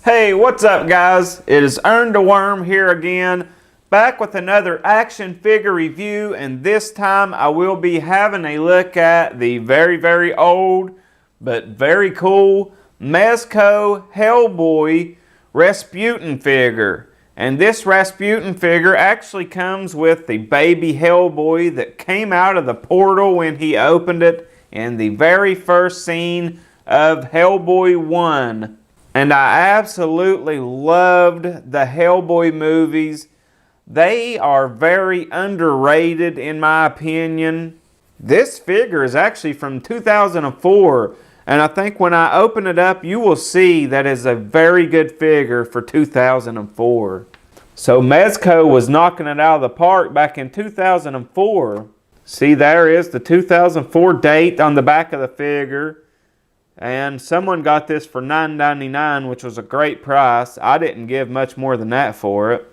Hey, what's up guys? It is Earn to Worm here again, back with another action figure review, and this time I will be having a look at the very old but very cool MEZCO Hellboy Rasputin figure. And this Rasputin figure actually comes with the baby Hellboy that came out of the portal when he opened it in the very first scene of Hellboy 1. And I absolutely loved the Hellboy movies. They are very underrated in my opinion. This figure is actually from 2004. And I think when I open it up, you will see that is a very good figure for 2004. So MEZCO was knocking it out of the park back in 2004. See, there is the 2004 date on the back of the figure. And someone got this for $9.99, which was a great price. I didn't give much more than that for it.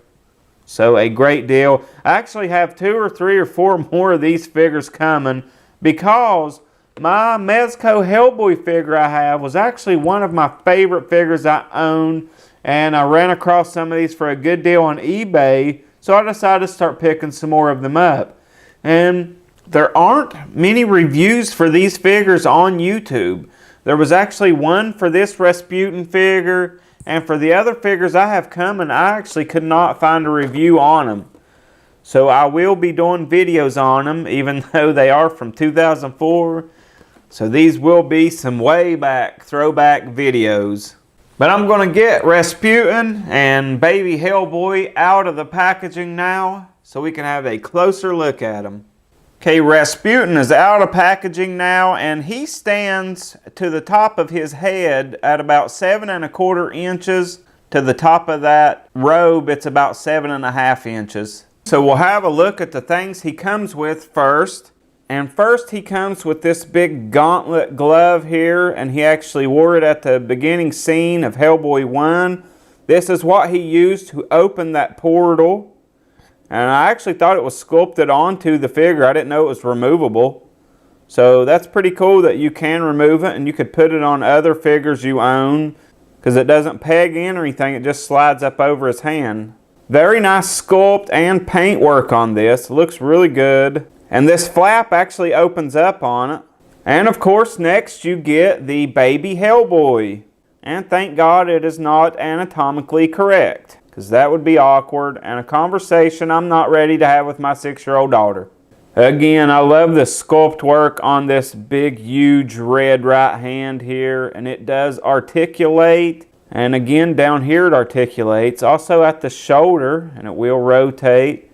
So a great deal. I actually have 2 or 3 or 4 more of these figures coming because my MEZCO Hellboy figure I have was actually one of my favorite figures I own. And I ran across some of these for a good deal on eBay. So I decided to start picking some more of them up. And there aren't many reviews for these figures on YouTube. There was actually one for this Rasputin figure, and for the other figures I have coming, I actually could not find a review on them. So I will be doing videos on them, even though they are from 2004. So these will be some way back, throwback videos. But I'm going to get Rasputin and baby Hellboy out of the packaging now, so we can have a closer look at them. Okay, Rasputin is out of packaging now, and he stands to the top of his head at about 7 1/4 inches. To the top of that robe, it's about 7 1/2 inches. So we'll have a look at the things he comes with first. And first he comes with this big Gauntlet Glove here, and he actually wore it at the beginning scene of Hellboy 1. This is what he used to open that portal. And I actually thought it was sculpted onto the figure. I didn't know it was removable. So that's pretty cool that you can remove it and you could put it on other figures you own, because it doesn't peg in or anything. It just slides up over his hand. Very nice sculpt and paint work on this. It looks really good. And this flap actually opens up on it. And of course next you get the baby Hellboy. And thank God it is not anatomically correct, because that would be awkward and a conversation I'm not ready to have with my 6-year-old daughter. Again, I love the sculpt work on this big, huge red right hand here, and it does articulate. And again, down here it articulates. Also at the shoulder, and it will rotate.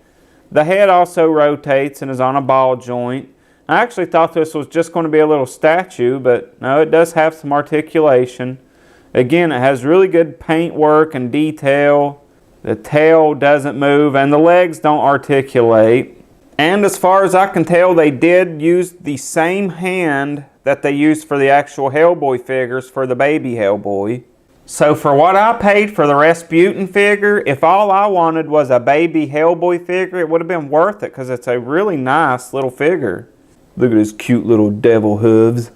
The head also rotates and is on a ball joint. I actually thought this was just going to be a little statue, but no, it does have some articulation. Again, it has really good paint work and detail. The tail doesn't move and the legs don't articulate. And as far as I can tell, they did use the same hand that they used for the actual Hellboy figures for the baby Hellboy. So for what I paid for the Rasputin figure, if all I wanted was a baby Hellboy figure, it would have been worth it, because it's a really nice little figure. Look at his cute little devil hooves.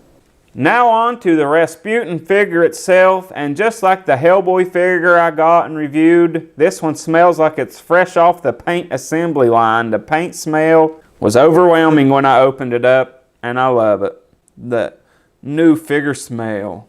Now on to the Rasputin figure itself, and just like the Hellboy figure I got and reviewed, this one smells like it's fresh off the paint assembly line. The paint smell was overwhelming when I opened it up, and I love it. The new figure smell.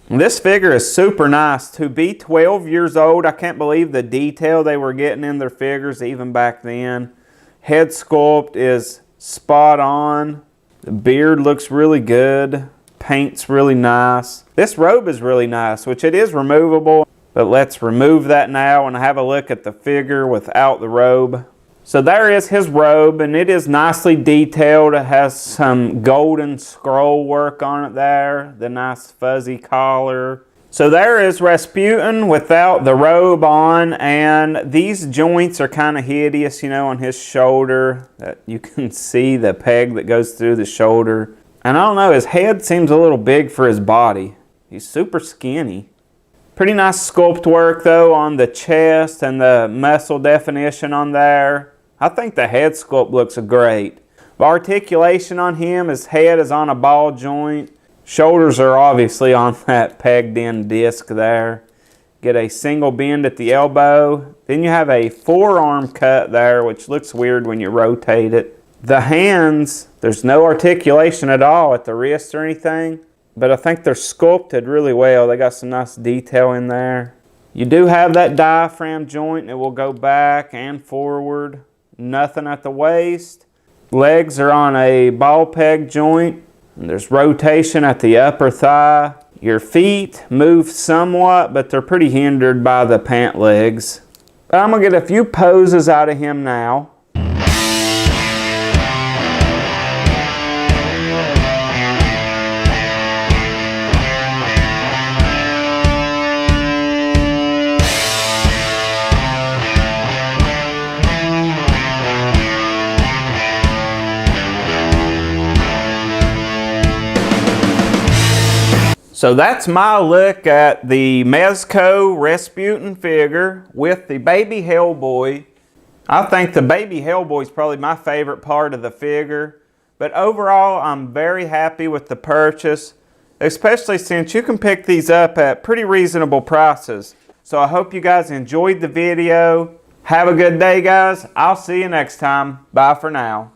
This figure is super nice. To be 12 years old, I can't believe the detail they were getting in their figures even back then. Head sculpt is spot on. The beard looks really good. Paint's really nice. This robe is really nice, which it is removable, but let's remove that now and have a look at the figure without the robe. So there is his robe, and it is nicely detailed. It has some golden scroll work on it there, the nice fuzzy collar. So there is Rasputin without the robe on, and these joints are kind of hideous, you know, on his shoulder. That you can see the peg that goes through the shoulder. And I don't know, his head seems a little big for his body. He's super skinny. Pretty nice sculpt work though on the chest and the muscle definition on there. I think the head sculpt looks great. The articulation on him, his head is on a ball joint. Shoulders are obviously on that pegged in disc there. Get a single bend at the elbow. Then you have a forearm cut there, which looks weird when you rotate it. The hands, there's no articulation at all at the wrist or anything, but I think they're sculpted really well. They got some nice detail in there. You do have that diaphragm joint. It will go back and forward. Nothing at the waist. Legs are on a ball peg joint. And there's rotation at the upper thigh. Your feet move somewhat, but they're pretty hindered by the pant legs. But I'm going to get a few poses out of him now. So that's my look at the MEZCO Rasputin figure with the baby Hellboy. I think the baby Hellboy is probably my favorite part of the figure. But overall, I'm very happy with the purchase, especially since you can pick these up at pretty reasonable prices. So I hope you guys enjoyed the video. Have a good day, guys. I'll see you next time. Bye for now.